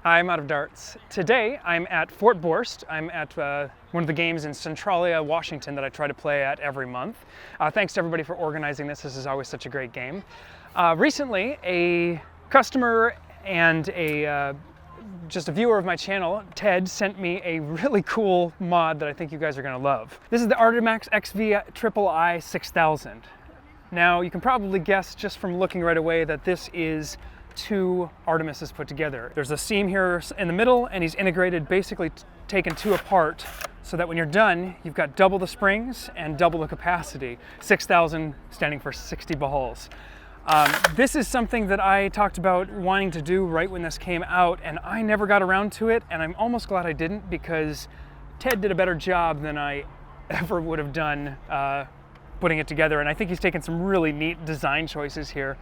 I'm out of darts. Today I'm at Fort Borst. I'm at one of the games in Centralia, Washington that I try to play at every month. Thanks to everybody for organizing this. This is always such a great game. Recently, a customer and just a viewer of my channel, Ted, sent me a really cool mod that I think you guys are going to love. This is the ArteMax XVIII-6000. Now, you can probably guess just from looking right away that this is two Artemises put together. There's a seam here in the middle, and he's integrated, basically taken two apart, so that when you're done, you've got double the springs and double the capacity. 6,000 standing for 60 balls. This is something that I talked about wanting to do right when this came out, and I never got around to it, and I'm almost glad I didn't, because Ted did a better job than I ever would have done putting it together, and I think he's taken some really neat design choices here.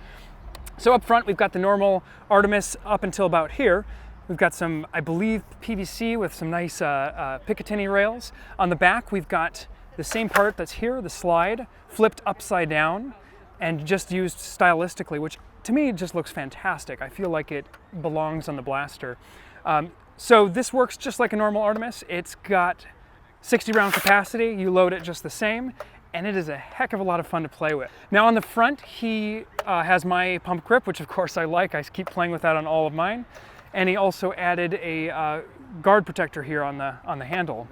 So up front, we've got the normal Artemis up until about here. We've got some, I believe, PVC with some nice Picatinny rails. On the back, we've got the same part that's here, the slide, flipped upside down and just used stylistically, which to me just looks fantastic. I feel like it belongs on the blaster. So this works just like a normal Artemis. It's got 60 round capacity. You load it just the same, and it is a heck of a lot of fun to play with. Now on the front, he has my pump grip, which of course I like. I keep playing with that on all of mine. And he also added a guard protector here on the handle.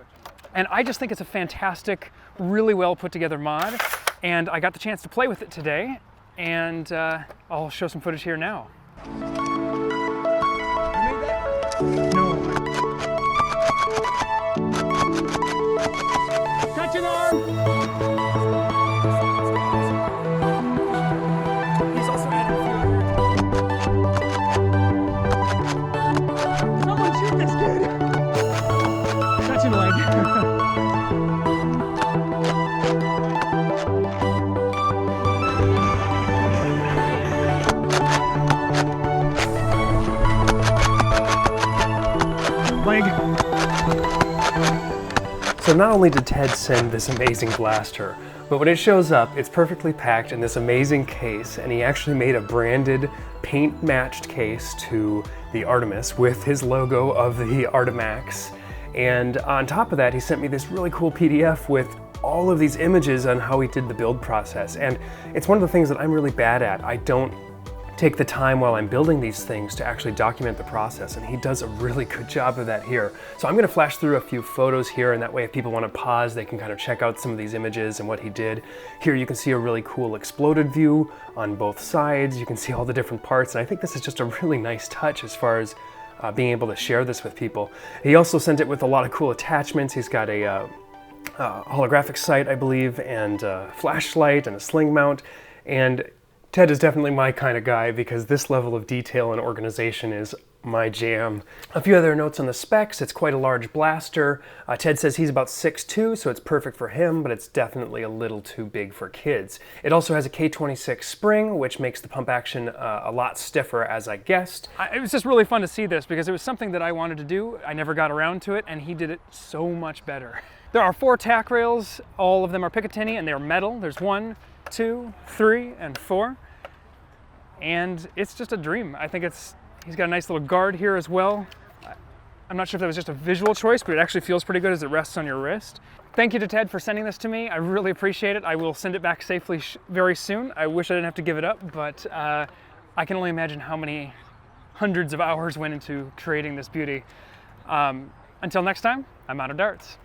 And I just think it's a fantastic, really well put together mod. And I got the chance to play with it today, and I'll show some footage here now. You made that? No. Catch an arm! He's also added a few. Someone shoot this kid! Catch an leg. So not only did Ted send this amazing blaster, but when it shows up, it's perfectly packed in this amazing case, and he actually made a branded, paint-matched case to the Artemis with his logo of the ArteMax. And on top of that, he sent me this really cool PDF with all of these images on how he did the build process. And it's one of the things that I'm really bad at. I don't take the time while I'm building these things to actually document the process, and he does a really good job of that here. So I'm going to flash through a few photos here, and that way if people want to pause, they can kind of check out some of these images and what he did. Here you can see a really cool exploded view on both sides. You can see all the different parts, and I think this is just a really nice touch as far as being able to share this with people. He also sent it with a lot of cool attachments. He's got a holographic sight, I believe, and a flashlight and a sling mount. And Ted is definitely my kind of guy, because this level of detail and organization is my jam. A few other notes on the specs. It's quite a large blaster. Ted says he's about 6'2", so it's perfect for him, but it's definitely a little too big for kids. It also has a K26 spring, which makes the pump action a lot stiffer, as I guessed. It was just really fun to see this, because it was something that I wanted to do. I never got around to it, and he did it so much better. There are 4 tack rails. All of them are Picatinny, and they're metal. There's 1, 2, 3, and 4. And it's just a dream. I think he's got a nice little guard here as well. I'm not sure if that was just a visual choice, but it actually feels pretty good as it rests on your wrist. Thank you to Ted for sending this to me. I really appreciate it. I will send it back safely very soon. I wish I didn't have to give it up, but I can only imagine how many hundreds of hours went into creating this beauty. Until next time, I'm out of darts.